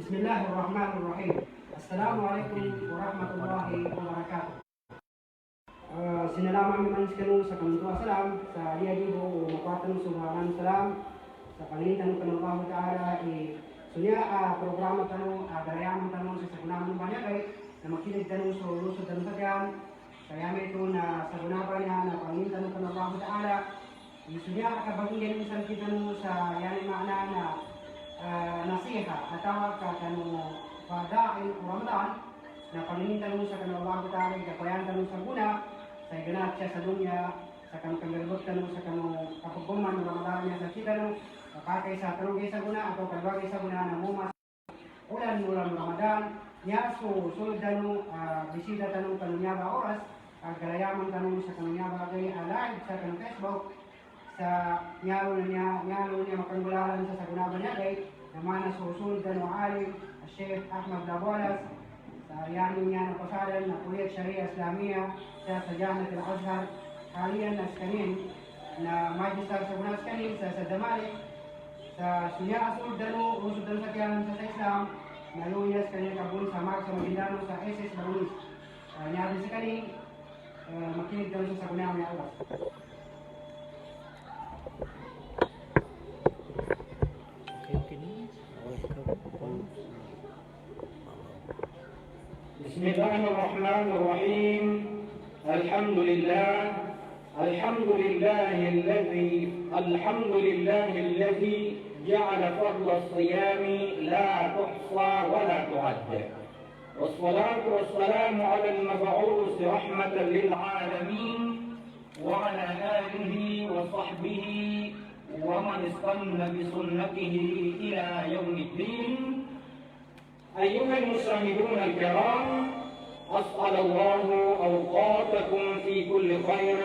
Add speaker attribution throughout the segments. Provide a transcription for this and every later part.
Speaker 1: Bismillahirrahmanirrahim. Assalamualaikum warahmatullahi wabarakatuh. Sinalaman naman sekali sa kanuntua salam sa dia dibo mapatan subhanan salam sa pangitan ng Allah Ta'ala sunya programa tanong garayaman tanong sa sagunaman banyak na makinig tanong sa lusod tanong sagyan kaya may ito na sagunaban niya na pangitan ng Allah Ta'ala sunya kabagyan isang kita sa yan maana na nasiha atau kanong padain Ramadan na pangintan sa kanong Allah Ta'ala kapayan tanong sa guna sa ganap siya sa dunya sa kanong kanggalbot tanong sa kanong kapagbuman ng Ramadan niya sa kita no kapatay sa tanong sa guna atau kalwagay sa guna na mumas ulan Ramadan niya so sulod tanong bisita tanong kanong niya ba oras galayaman tanong sa kanong niya ba kay live sa kanong Facebook sa nyalo niya makanggularan sa sagunaban niya kay naman na susunod tanong alim Sheikh Ahmad Labolas sa yanin niya na pasalan na Kuwait Sharia Islamia sa Jamiat Al-Azhar kalian na skanin na magister sa unas kanin sa Damali sa sunya asul dano usod dano sa kiyan sa Islam na luyas kanin kabul sa Mark sa Maguindano sa SS Barunis niya din sa kanin makinig dano sa sagunaban niya Allah.
Speaker 2: بسم الله الرحمن الرحيم الحمد لله الذي جعل فضل الصيام لا تحصى ولا تعد والصلاة والسلام على المبعوث رحمة للعالمين وعلى آله وصحبه ومن استنى بسنته إلى يوم الدين. أيها المستمعون الكرام أسعد الله أوقاتكم في كل خير.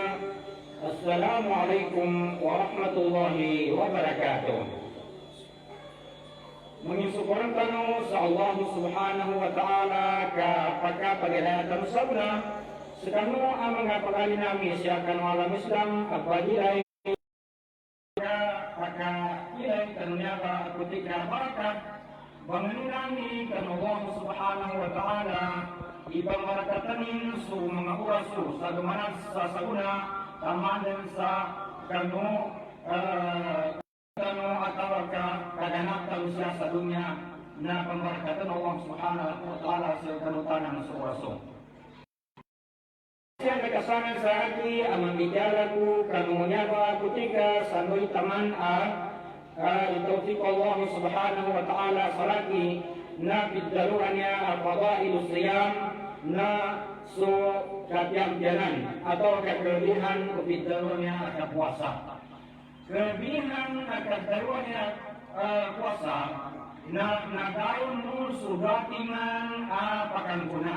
Speaker 2: السلام عليكم ورحمة الله وبركاته. Mensyukurkan sa Allah Subhanahu wa Ta'ala kapagpagalaatan sabna sekanu ang mga pagalinami siya kanu alam Islam kapagilay pagkailay kanunya ba kutika barakat bangunani kan Allah Subhanahu wa Ta'ala ibang barakatanin su mga uraso sa dumanan sa saguna tamanan sa kanu atau kaganap tayo siya sa dunya na pembarakatan Allah Subhanahu wa Ta'ala sa kanutanang sa uraso. Siya nagkasanan sa aki ang mamigala ko kanunya ba kutika sa noy taman Taufiq Allah Subhanahu wa Ta'ala salaki na biddaluannya al-fadailu siyam na so katiamjanan atau kelebihan biddaluannya puasa. Kelebihan kadaluannya puasa na nadayon nun sudatiman pakan guna.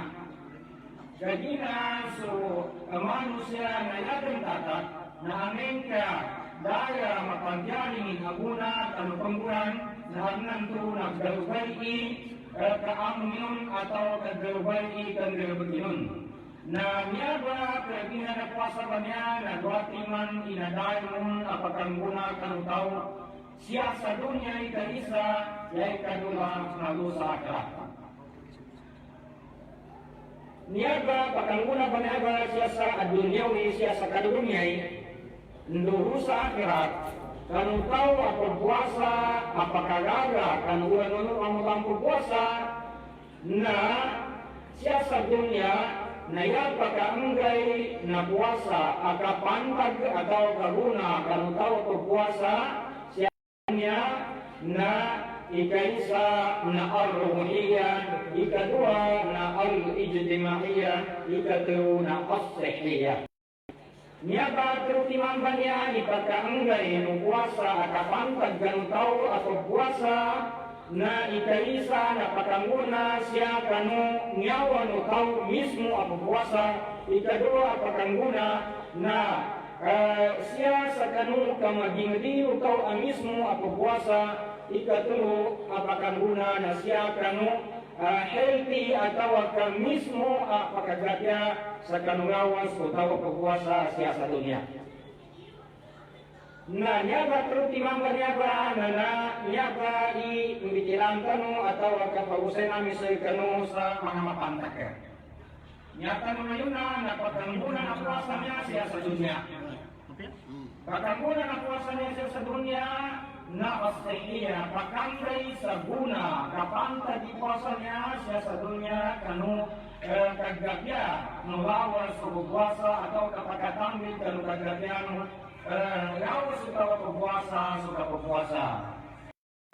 Speaker 2: Jadi na so manusia na yadeng tatat na amengka daya mapagyaring aguna at pangguran na hagnanto nagdarubay kaamunyon atau kagdarubay kagdarubagyon. Na niya ba kagina na puasa ba niya na duatiman inadayon apakangguna kanutaw siya sa dunya ikaisa yay kadula nalusa akrat. Niya ba pakangguna ba niya ba siya sa adunyawi siya sa kadunyay Nduhu sa akhirat, kanu tahu apa puasa, apa kagaga, kanu ulan ang mampu puasa, na siya sa dunya, na yapakaanggay na puasa, akapantag atau kaguna, kanu tahu apa puasa, siya dunya, na ikaisa na al-ruhiyah, ikadua na al-ijtima'iyah, ikadua na as-sihiyah. Niya ba terutiman ba niya ipagkaanggay ng puasa akapantag ganutaw atau puasa na ikaisa na patanguna siya kanu nyawa no tao mismo ang puasa ikadua patanguna na siya sa kanu kamagingdi utaw ang mismo ang puasa ikatulo apakanguna na siya kanu healthy atau ka mismo pagkagatya sa kanungawan sa utaw pagpuasa siya sa dunya. Na nyaba terus timang nyaba nana nyaba i pembikilan kanu atau kapagusay namin sa kanu sa mga mapantak. Nyata nunayuna na pagkambunan ang kuwasa niya siya sa dunya. Pagkambunan ang kuwasa niya siya sa dunya na asaiya pagkamray sa guna kapanta di kuwasa niya siya sa dunya kanu kagagya nulawas sa kuwasa atau kapagkatambit kanu kagagya lawas sa kuwasa.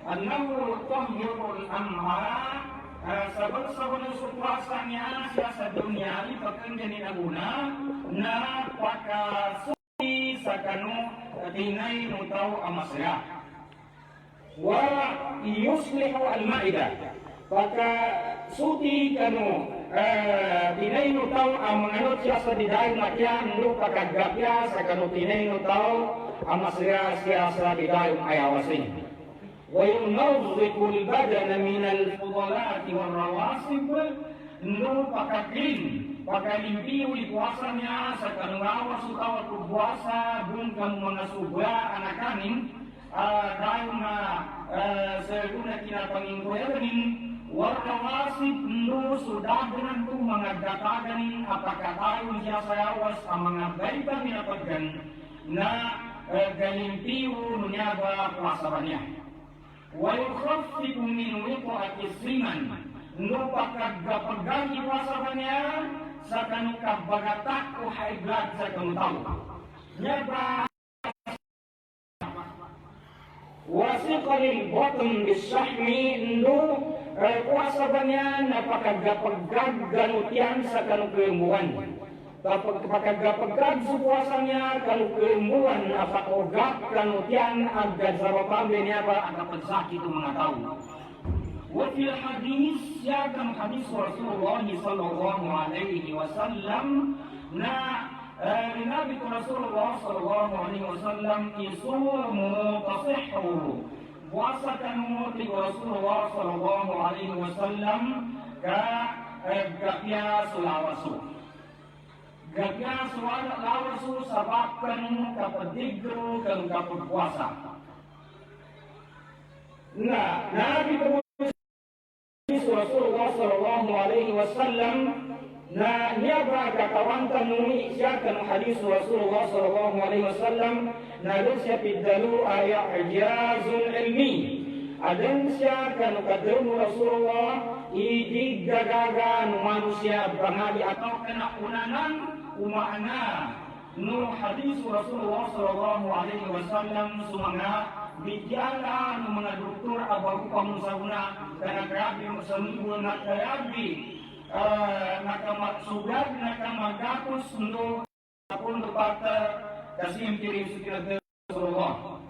Speaker 2: Annahu tahhirul amha sabon-sabon ng sukwasa niya siya sa dunya ipagkang janinaguna na pakasuti sa kanu tinay nutaw amasya. Wa yuslihu al-ma'idah pakasuti kanu tinay nutaw ang manganot siya sa didayon matyan no pagkagapya sa kanu tinay nutaw amasya siya sa didayon ayawasin. وينظف البدن من الفضلات والرواسب no pakaklin pakalimpiyo puasanya sa kanuawa sutawa puasa dun kamu mga subra anakanin dahil na sa guna kinapangingkoyanin warrawasib no sudagan to mga dataganin apakatayon siya sa yawas ang mga baita minapaggan na galimpiyo nunya ba puasa ba niya. ويخفف من وطأة الزمن no pagkagapagani puasa ba niya sa kanong kabagatak o high blood sa kanong tao. Niya ba wasiqalil bottom bisahmi no puasa ba niya na pagkagapagganutian sa kanong keumuan. Pagkagapagkag sa puasa niya kanong keumuan apakogap kanutian agad sa rapambe niya ba ang kapagsakit ng mga tao. وفي الحديث يعلم حديث رسول الله صلى الله عليه وسلم نا لنبي رسول الله صلى الله عليه وسلم يصوموا تصحوا puasa kanu ti Rasulullah sallallahu alaihi wasallam gapya sulawasu gapya sulawasu sabab kanu kapadigro kanu kapagpuasa. Nabi Rasulullah sallallahu alaihi wasallam na niya katawantan nung siya kan hadis Rasulullah sallallahu alaihi wasallam na doon siya piddalu ay ijazul ilmi adan siya kan kadung Rasulullah idig gagaga no manusia bangali atau kana unanan umaana no hadis Rasulullah sallallahu alaihi wasallam sumanga bidyala ng mga doktor abago pamusawna kana grabe sa minggu na grabe nakamatsugat nakamagapos no apun dupata kasim kirim sukira Rasulullah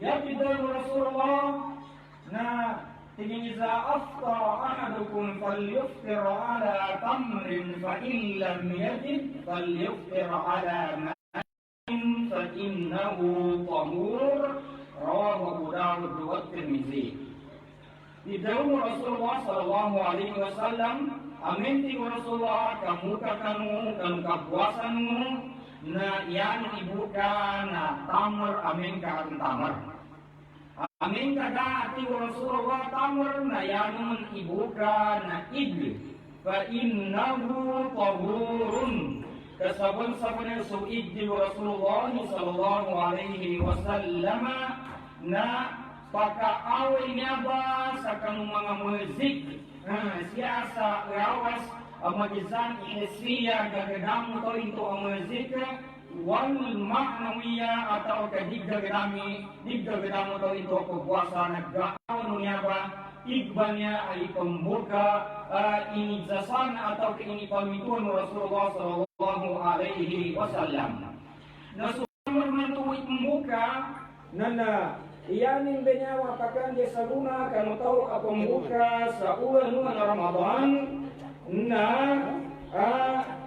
Speaker 2: ya bidal Rasulullah na tingin iza aftara ahadukum falyuftir ala tamrin fa in lam yajid falyuftir ala ma'in fa innahu tahur rawahu Abu Dawud wa Tirmidzi. Di dalam Rasulullah sallallahu alaihi wasallam aminti Rasulullah kamuka kanu kanu kapuasanmu na yan ibuka na tamar amin ka tamar. Amin ka daati Rasulullah tamar na yan ibuka na id fa innahu tahurun. Kasabon-sabon ng suid di Rasulullah sallallahu alaihi wasallam na pagkaaway niya ba sa kanong mga muzik siya sa lawas magizan ihesiya gagadamo to into ang muzik wal ma'nawiya atau kadigdagadami digdagadamo to into pagwasa nagdaaw niya ba igba niya ay pambuka inijasan atau inipamituan Rasulullah sallallahu alaihi wasallam na sumar man tuwid pambuka na iyanin benyawa pakan di saluna kanu tahu pambuka sa ulan na Ramadan na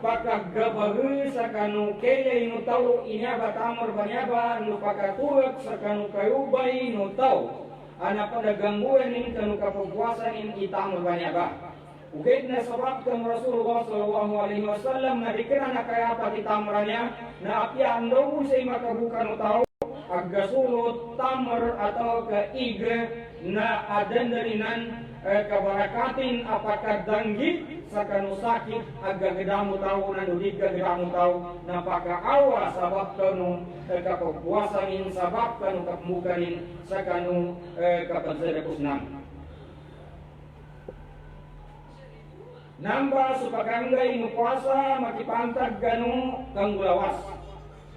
Speaker 2: pakagabagi sa kanu kele no tahu inya batamor banyaba no pakatuak sa kanu kayubay no tahu ana pada gangguan ini kanu kapagpuasan ini itamor banyaba ukit na sabab kang Rasulullah sallallahu alaihi wasallam na dikira na kaya pati tamranya na apyan daw sa makabuka no tahu agga sulut tamar atau ke igre na adan darinan kabarakatin apakah danggi sakanu sakit agga gedamu tahu na nudiga gedamu tahu napaka awa sabab kanu kapuasanin sabab kanu kapmukanin sakanu kapanserepusnan namba supakanggay no puasa makipantag ganu kanggulawas.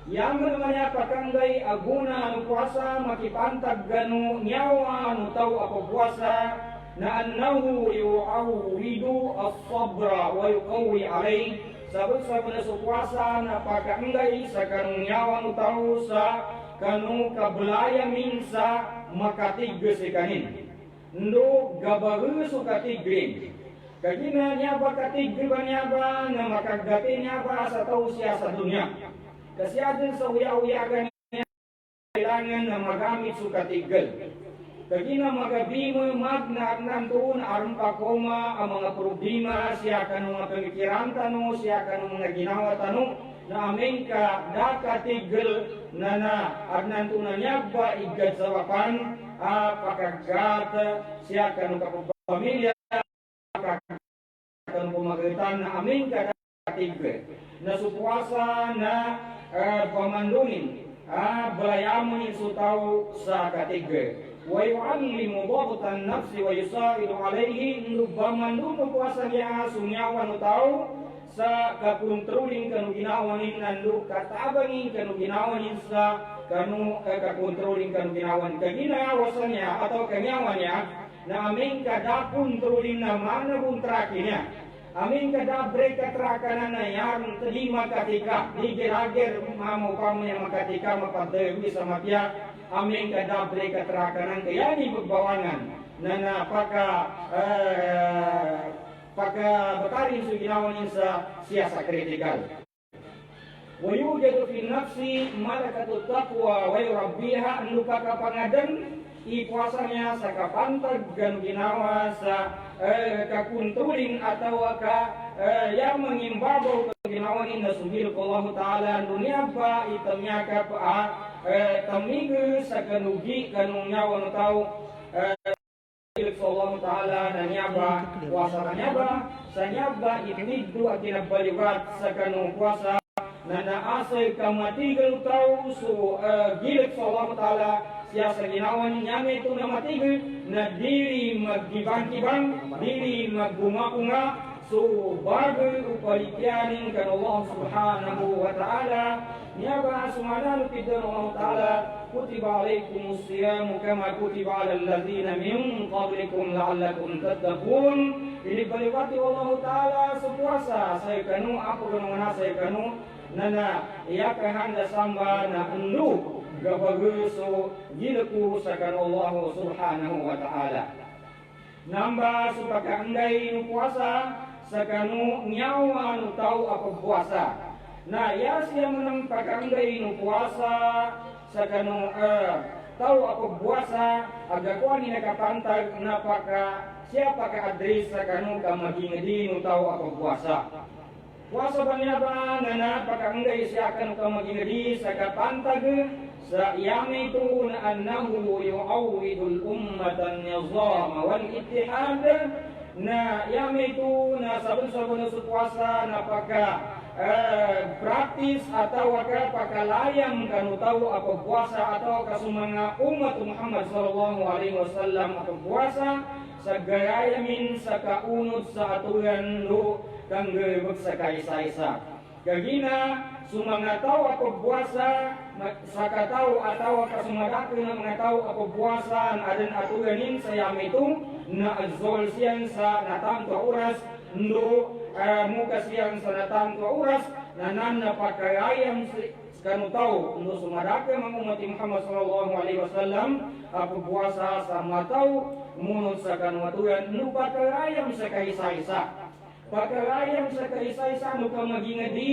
Speaker 2: Yang namanya pakanggay aguna no puasa makipantag ganu nyawa no tau ako puasa na annahu yu'awidu as-sabra wa yuqawi alayh. Sabab na sa puasa na pakanggay sa kanong nyawa no tau sa kanu kablaya minsa makatigre si kanin. Ndo gabaru so katigrin. Kagina niya ba katigri ba niya ba na makagdati niya ba sa tao siya sa dunya. Kasi adin sa uya-uyagan niya kailangan na magamit sa katigil. Kagina magabimo magnagnan doon aron pakoma ang mga problema siya kanong mga pamikiran tanong siya kanong mga ginawa tanong na aming ka nakatigil na agnan tunan niya ba igad sa wapan pakagat siya kanong kapamilya akan pemagaitan na aming katiga na supuasa na pamandunin balayaman isutaw sa katiga wa yu'allimu dhagtan nafsi wa yusaidu alayhi nubamandun puasa niya sunyawan utaw sa kakontroling kanu ginawanin nandu katabangin kanu ginawanin sa kanu kakontroling kanu ginawan kagina wasannya atau kanyawannya na aming kadapun trulin na mana buntrakinya aming kadabre katrakanan na yan terima katika digerager mamu kamu yang makatika mapadewi sama dia aming kadabre katrakanan kaya ni berbawangan na paka batarin su ginawanin sa siyasa kritikal wa yujadu fi nafsi malakatut taqwa wa yurabbiha lupa kapangadan puasanya sa kapantag gan ginawa sa kakuntuling atau yang mengimbabaw ginawa ni nasugil ko Allah Ta'ala dunia pa itamnya ka pa tamigo sa kanugi kanung nyawa no tao Allah Ta'ala na nyaba puasa na nyaba sa nyaba itigdo at kinabaliwat sa kanung puasa na naasay kamatigal tao so gilik sa Allah Ta'ala siya sa ginawa niya ito na matigil na dili magbibang-ibang, dili magbunga-bunga, so bago upalikyanin kan Allah subhanahu wa ta'ala niya ba sumanalo pidan Allah ta'ala kutiba alaikum siyamu kama kutiba ala alladhina min qablikum la'allakum tattaqun inibaliwati Allah ta'ala sa puasa sa kanu ako kanu na sa kanu na iyakahanda samba na anu gabaguso gilaku sakan Allah subhanahu wa ta'ala namba supakaanday no puasa sakanu nyawa no tau ako puasa na ya siya manang pakaanday no puasa sakanu tau ako puasa agakuan ni nakapantag napaka siapa ka address sakanu kamagingadi no tau ako puasa puasa banya ba na pakaanday siya kanu kamagingadi sa kapantag sa iyami ito na annahu yu'awidul ummatan nizama wal ittihad na iyami ito na sabon-sabon na supuasa na pagka praktis atau pakalayang kanutaw ako puasa atau kasumanga umat Muhammad sallallahu alaihi wasallam ako puasa sa gayamin sa kaunod sa aturan lo kang gawag sa kaisa-isa kagina sumanga tao ako puasa sa katao ataw kasumagako na mga tao ako puasa adan atuganin sa yamitung na azol siyan sa natang oras ndo muka siyan sa natang oras nanan na pagkayayam kanu tao ndo sumadake mga umat Muhammad sallallahu alaihi wasallam ako puasa sa mga tao munod sa kanuatuan ndo pagkayayam sa kaisa-isa pagkayayam sa kaisa-isa ndo ka magingadi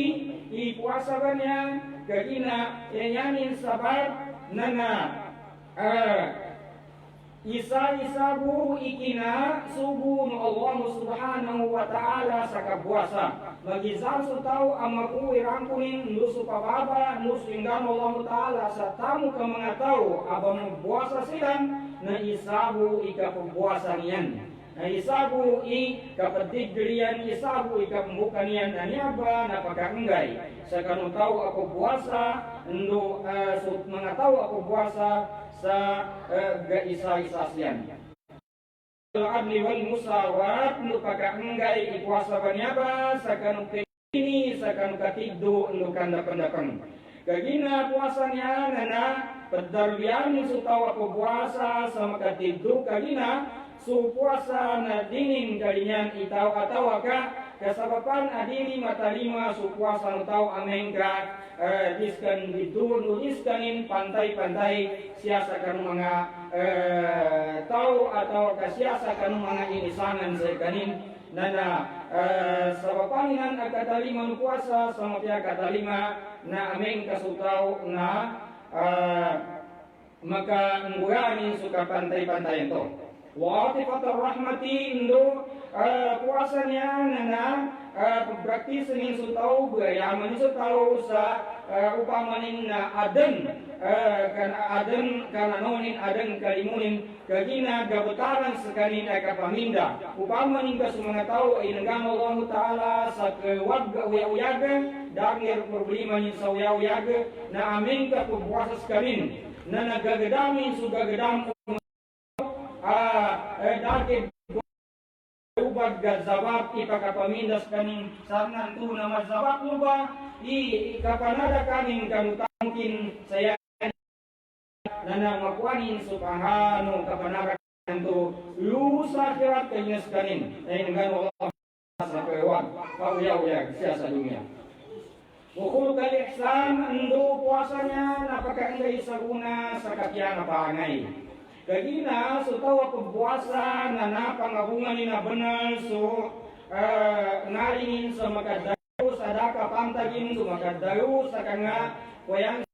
Speaker 2: ipuasa ba niya kagina yanyanin sabar na Isa-isabu ikina subuh nu Allah subhanahu wa ta'ala saka puasa. Magizan su tau amaku irangkunin ndu supababa ndu singgan Allah ta'ala sa tamu ka mga tao abang puasa silan na isabu ika puasa niyan. Na isabu i kapatig diriyan isabu ika pembuka niyan na niyaba na pagkaenggay. Sa kanong tao ako puasa ndu mga tao ako puasa sa isa-isa siyan. Al-adli wal musawat nu pagkaenggay ipuasa banyaba sa kanong ini sa kanong katigdo nu kanda-kandakang. Kagina puasa niya na pedarbian su tawa ko puasa sa makatigdo kagina su puasa na dinin kalinyan itaw atawa ka kasabapan adili matalima su puasa nu taw amengka diskan dito iskanin pantai-pantai siasa kan mga tao atau kasiasa kan mga inisangan sa kanin nana sabapanginan agkatalima nu puasa sama pia katalima na ameng kasutaw na maka ngurani suka pantai-pantai ito wa atifatur rahmati indo puasanya nana berarti senin sutau beyaman sutau sa upamanin na aden karena nonin aden kalimunin kagina gabetaran sekanin eka paminda upamanin ka sumanga tau inenggan Allah Ta'ala sa kewagga uyaga dangir problema ni sa uyaga na amin ka puasa sekanin na nagagadamin sugagadam dake ubag gazawab ipakapamindas kaning sarnan tu na mazawab luba kapanada kaning kanutangkin saya nana makuanin subhanahu kapanada kanto lurus akhirat kanyas kanin ay nangano Allah sa kewan pauyaw-yag siya sa dunia. Bukul kali ihsan ando puasanya napakaingay sa una sa kapiana pangay. Kagina so tawa pagpuasa na napangabungan ni na benar so ngalingin sa makadayo sa daka pantagin so makadayo sa kanga kuyang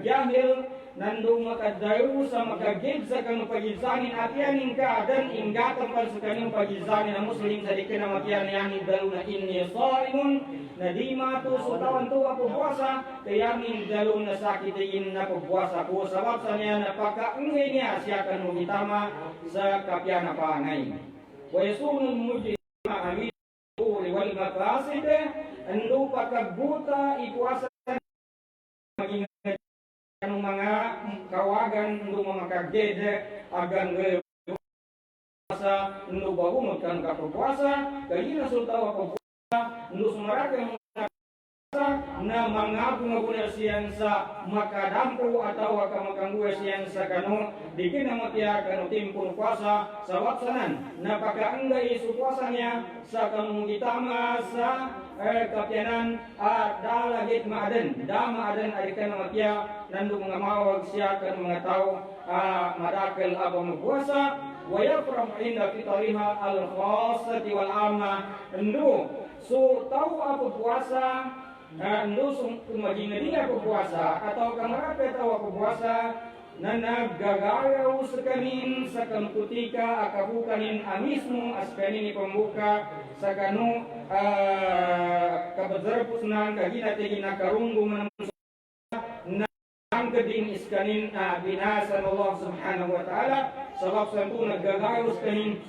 Speaker 2: jahil nandung makadayo sa makagid sa kang pagizanin atianin ka dan inggatan pa sa kanyang pagizanin na muslim sa dikin na makianianin dalo na inni saimun na di mato so tawan to ako puasa kayamin dalo na sakitayin na pagpuasa ko sabab sa niya napakaungay niya siya kan mugitama sa kapya na pangay wa yasunul mujtima amin wal maqasid ando pagkabuta ipuasa maging kanong mga kawagan ndo mga kaged agang puasa ndo bahumot kan kapuasa kaya nasultaw ako puasa ndo sumaraka na mga bunga siyan sa makadampo atau kamakangguya siyan sa kano dikin na matya kano timpong puasa sa waksanan napakaanggay su puasa niya sa kanong itama sa kapyanan at dalagit maaden dama aden adikan na matya nandong mga mawag siya kan mga tao madakal abang magpuasa waya inda fitariha al-khasati wal amma ndo so tao ako puasa ando maging ako puasa atau kamarapet ako puasa na naggagaraw sa kanin sa kanukutika akabukanin amismo as kanin ipambuka sa kanu kabazarpus ng kaginatigin na karunggong na ang kading iskanin binasan Allah subhanahu wa ta'ala sabab sa ito naggagaraw sa kanin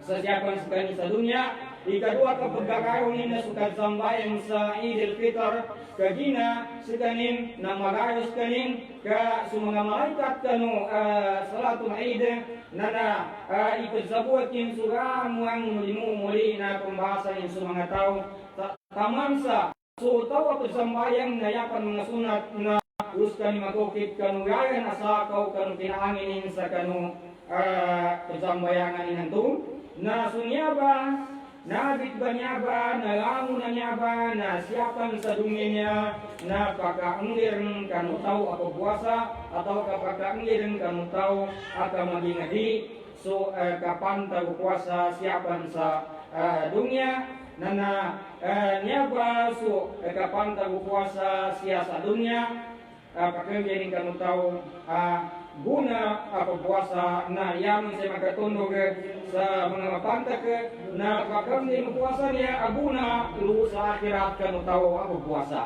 Speaker 2: sa siyapan sa kanin sa dunya. Ikadua kapag kakaroon na sukat sambayan sa Eid al-Fitr kagina sa kanin na magayos kanin ka sa mga malaikat kanu salatul Eid na ipagsabuat kin suga muang muli na pambasa nin sa mga tao tamansa so tawa pagsambayang nayapan mga sunat na uskan makukit kanu gayan asakaw kanu kinaanginin sa kanu pagsambayangan ninanto na sunyaba nabit ba niya ba, nalango na niya ba, na siyapan sa dunya na pagkaanglir kanutaw ako puasa, atau kapagkaanglir kanutaw aka maging adi, so kapan tayo puasa siyapan sa dunya, na niya ba, so kapan tayo puasa siya sa dunya, pakagyanin kanutaw guna apa puasa na yaman sa makatundog sa mga mapanta ke na pakamni puasa niya aguna lu sa akhirat kanu tao apa puasa.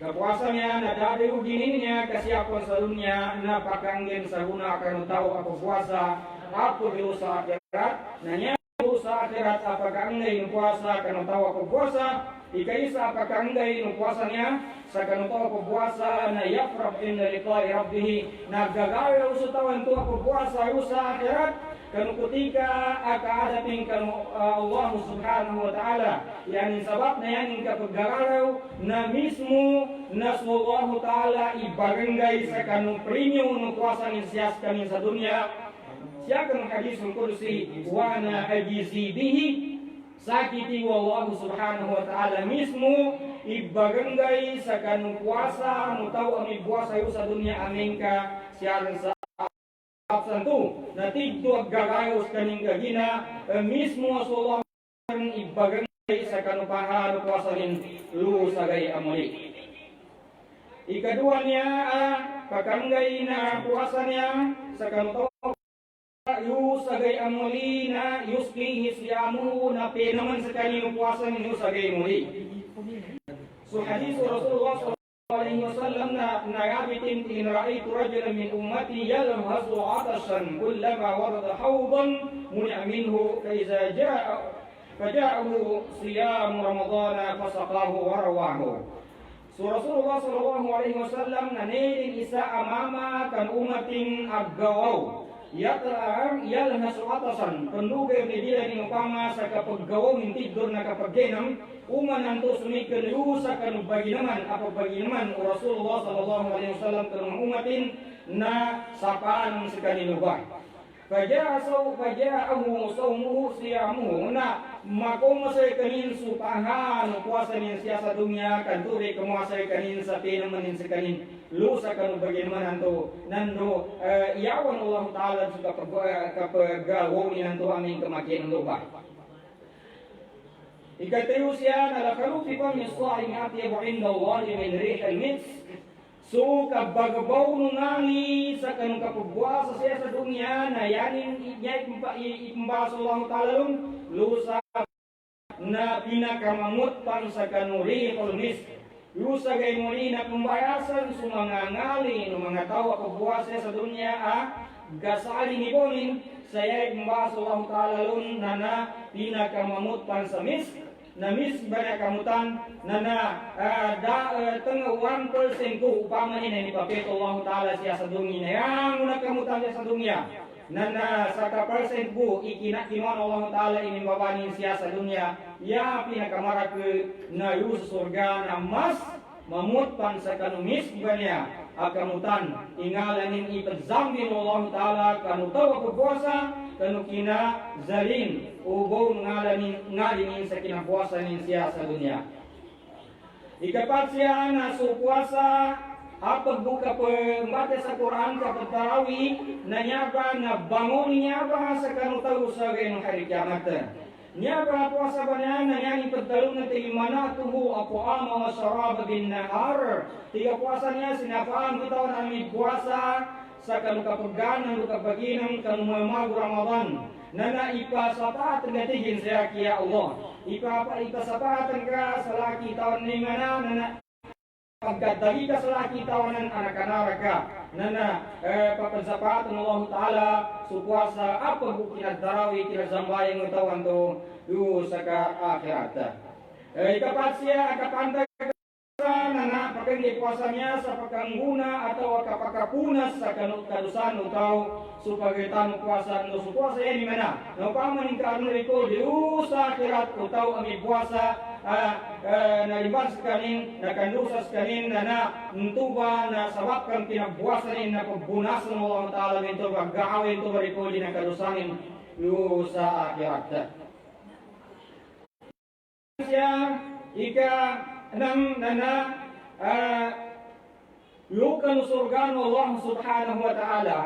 Speaker 2: Kepuasa niya na dadi uginin niya kasiapon sa dunia na pakanggen sa guna kanu tao apa puasa apa lu sa akhirat na niya lu sa akhirat apa kaangay puasa kanu tao apa puasa ikaisa apa kaangay puasa niya sa kanu tao apa puasa na yafrab inna liqa'i rabbih na gagawin sa tawan to apa puasa sa akhirat kanu ketika akadating kanu Allah Subhanahu wa taala yani sabab na yan kapag gagaraw na mismo na Allah taala ibaganggay sa kanu premium ng puasa ni siya kami sa dunya siya kanu hadisul qudsi wa ana ajizi bihi sakiti Allah Subhanahu wa taala mismo ibaganggay sa kanu puasa mutaw ang puasa sa dunya amin ka siya sa santu na tigdo ag gagayos kaning gagina mismo sa Allah ibagay sa kanupahan puasanin lu sagay amuli. Ikadua niya pakanggay na puasa niya sa kanuto yu sagay amuli na yuski hisyamu na penaman sa kaning puasa ninyo sagay muli. So hadis Rasulullah عليه وسلم نعابت إن رأيت رجلا من أمتي يلهث عطشا كلما ورد حوضا منع منه فجاءه صيام رمضان فسقاه ورواه. Rasulullah sallallahu alaihi wasallam nanilin isa amama kan umating aggawaw yalhasu atasan pendugay ni dila ni upama sa kapaggawaw hintigdor na kapaggenam uman nanto sumikan lusa kan baginaman apa baginaman o Rasulullah sallallahu alaihi wasallam kan umatin na sapaan sa kanilubay. Faja'ahu sawmuhu siyamuhu na makumasay kanin supahan puasa nin siya sa dunya kan turi kumasay kanin sa pinamanin sa kanin lusa kan baginaman nanto nando iyawan Allah taala sa kapagawaw ni nanto aming kamakin lubay. Ikatayo siya na lakaluti pa min sa'ing atyabu inda Allah min rih al-misk. So kabagabaw nungali sa kanong kapagbuasa siya sa dunya na yanin niya imbasa Allah ta'ala lusa na pinakamamut pan sa kanong rih al-misk. Lusa gay muli na pambayasan sa mga ngali ng mga tao kapagbuasa siya sa dunya gasali ni Bonin saya imbasa Allah ta'ala na pinakamamut pan sa misk. Namis banyak kamutan nana tengah 1% ko upama ini papet Allah taala siya sa dunia yang una kamutan siya sa dunia nana saka persen ko ikinakinon Allah taala ini babanin siya sa dunia ya pinakamara ke na yus surga na mas mamutpan sa kanumis banyak akamutan ingalanin ipadzambin Allah taala kanutaw pagpuasa kanu kina zalin ubaw ngalanin sa kinapuasa nin siya sa dunia. Ikapat siya na supuasa pagbuka pembata sa Quran kapag tarawih na nyaba na bangon nyaba sa kanutaw sa gayong hari kiamat. Nyaba puasa ba niya na niyang ipagtalong na tigimana tuho apo ama masarab bin nahar. Tiga puasa niya sinapaan bitaw na may puasa sa kanukapagganan lukapaginang kanumamago Ramadan. Nana ipasapatan ka tigin siya kaya Allah. Ipasapatan ka sa laki taon ni mana nana pagkadali ka sa laki taonan anak-anak ka. Nana papansapatan Allah Ta'ala supuasa apa bukinat darawi kinazambayang utawan to sa ka-akhirat. Ikapat siya akapantag nana pagkandi puasa niya sa pagkangguna atau kapakapunas sa kadusan utaw supagitan puasa no supuasa yan mana no pamaning karno ito diu sa akhirat utaw ami puasa na libas kanin na kandusas kanin na ntuba na sabab kang kinabuasa rin na pagbunasan mo Allah Ta'ala ito paggaawin ito barikuli na kadusanin yu sa akhirat. Siya ika nang nana lukan surga Allah Subhanahu wa taala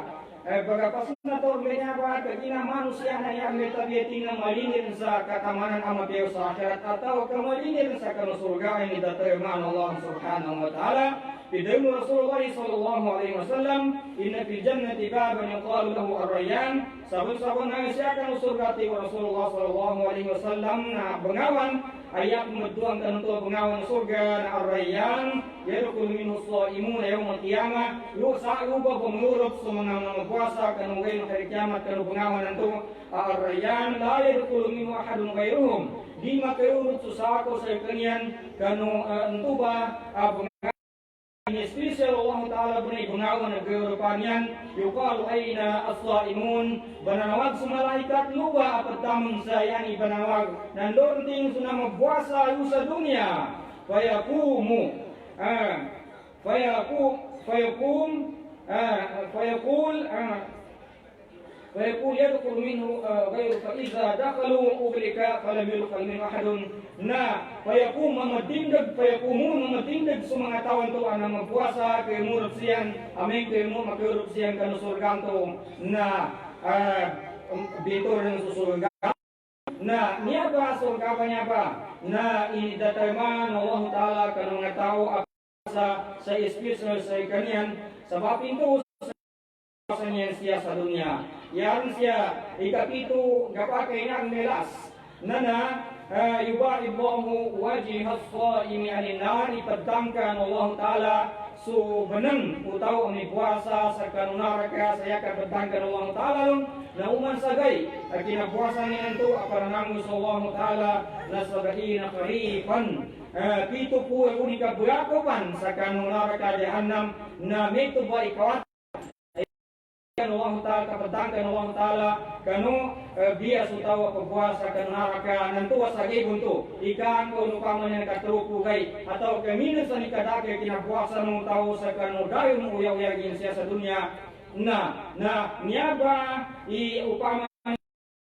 Speaker 2: pagkapasun na to ganyan ba kagina manusia na yang metabiyating na malingin sa katamanan amapiyo sa akhirat atau kamalingin sa surga ini datayo man Allah Subhanahu wa taala Bidaimu Rasulullah sallallahu alaihi wasallam, inna fil jannati baban yuqalu lahu ar-rayyan. Sabun-sabun na siya kan surga ti Rasulullah sallallahu alaihi wasallam na bengawan ayak meduang kanto bengawan surga na ar-rayyan yadkhulu minhu as-shaimun yawm al-qiyamah. Lu sa'u ba pengurut sumanga puasa kan ngayon hari kiamat kan bengawan nanto ar-rayyan la yadkhulu minhu ahadun ghairuhum. Di makaurut susako sa kanian kanu entuba spesial Allah Ta'ala bunyi bengawan keurupanian yuqalu aina as-saimun banawag sumalaikat luba pertamun sayani banawag dan lonting sunama puasa sa dunia fayaqumu فيقول يدخل منه غير فإذا دخلوا أغلق فلم يدخل منه أحد فيقوم memadindeg sumangatawan to ana magpuasa kay murot siyan aming kay mo makiurot siyan kanu surga to dito rin susurga niya ba surga ba niya ba inidatarman Allah Ta'ala kanu nga tao sa espiritu sa kanian sabab itu niya siya sa dunia yan siya ikapitu gapakai ang melas nana yubaidullahu wajih as-saimi anin nar ipadangkan Allah Ta'ala so benang utaw ang puasa sa kanunaraka saya kabadangkan Allah Ta'ala na uman sagay at kinapuasa niya ito aparanango sa Allah Ta'ala na sabahin na karifan pito po ang unika burakopan sa kanunaraka jahannam na may tuba ikawat Allah Ta'ala kapatangkan Allah Ta'ala kanu bias utawa pagpuasa kan naraka nantuwa sa bunto ikan ko nukaman yang katruku gay atau keminus sa nikadake kinapuasa ng tao sa kanu dayon uyaw-uyagin siya sa dunya niyaba upama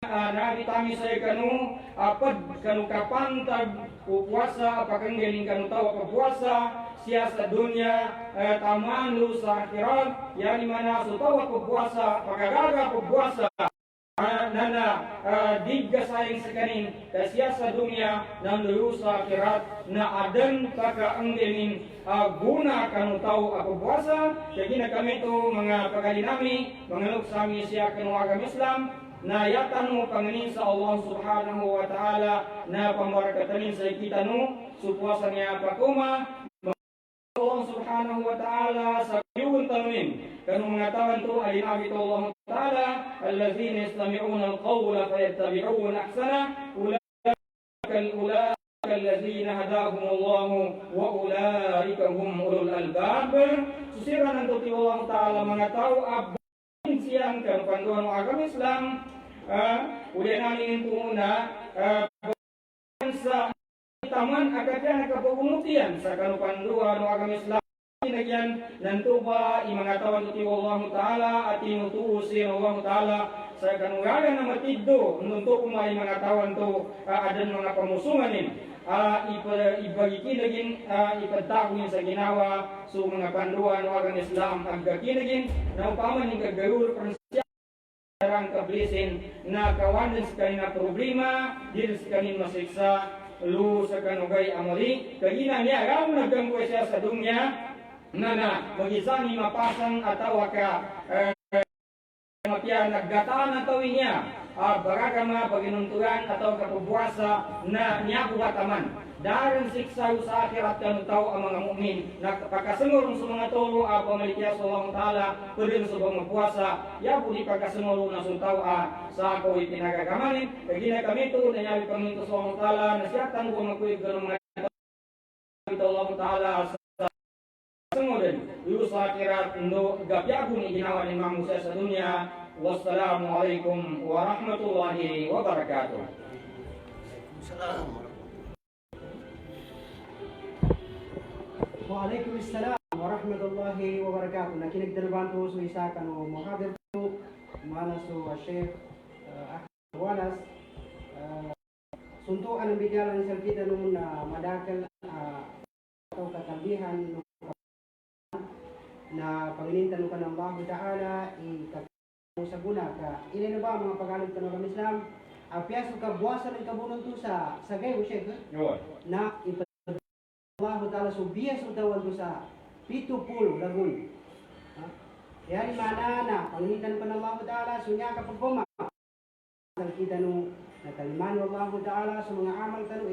Speaker 2: nabitami sa kanu apad kanu kapantag puasa apakang galing kanu tao pagpuasa siya sa dunya taman lu sa akhirat yani mana sutawa pagpuasa pagagaga pagpuasa digga sayang sa kanin siya sa dunya nan lu sa akhirat na adan pakaanggenin guna kanu tao pagpuasa jadi kami to mga pagalinami mga sami siya kanu agama Islam na yatan mo panganin sa Allah Subhanahu wa Ta'ala na pambarakatanin sa kita no supuasa niya pakuma Allah Subhanahu wa Ta'ala sa yun tanunin kanu mengatakan tu alinabi Allah Ta'ala allazina yastami'una al-qawla fayattabi'una ahsana ulaika allazina hadahum Allah wa ulaika hum ulul albab susiran nanti Allah Ta'ala mengatakan abin siang kan panduan agama Islam udah nangin tuna sa taman akadya nakapagumutian sa kanupan luwa no agama Islam nagyan nanto ba imangatawan ti Allah Ta'ala at inutuusin Allah Ta'ala sa kanugagan na matiddo nunto kumay mangatawan to adan mga pamusunganin ibagikinagin ipadtakunin sa ginawa so mga panduwa no agama Islam aggakinagin na upaman yung gagawur pransya sarang kablisin na kawanan sa kanina problema dito sa kanin masiksa lu sa kanugay amali kagina niya aram naganggoy siya sa dunya na magisani mapasang atawa ka mapia naggataan atau niya baraga mga paginunturan atau kapubuasa na niya buhataman daran siksa sa akhirat kan tao ang mga mukmin na pagkasungurong sa mga tolo pamalikya sa Allah Ta'ala pwede sa mga puasa ya budi pagkasungurong na sa tao sa ako ipinagagamanin kagina kami ito na yabi paminto sa Allah Ta'ala na siyatan ko magkuig ganong mga ito Allah Ta'ala sa sungurong yung sa akhirat no gapyagun iginawa ni Imam Musa sa dunya. Wassalamualaikum warahmatullahi wabarakatuh.
Speaker 1: Waalaikumsalam warahmatullahi wabarakatuh. Nakinigdaraban po sa isa kanu muhadir po mana so Sheikh Wanas suntukan ang bigyalan sa kita nung na madakal atau katambihan na pagnintan ka ng Allah Ta'ala sa guna ka ilan na ba mga paghalog ka ng Islam apiaso ka buwasan ng kabunon to sa gayo Sheikh na Allah Ta'ala so bias utawan to sa 70 lagun. Yan mana na pangingitan pa ng Allah Ta'ala sunya kapag buma. Kita no nataliman ng Allah Ta'ala sa mga amal tanu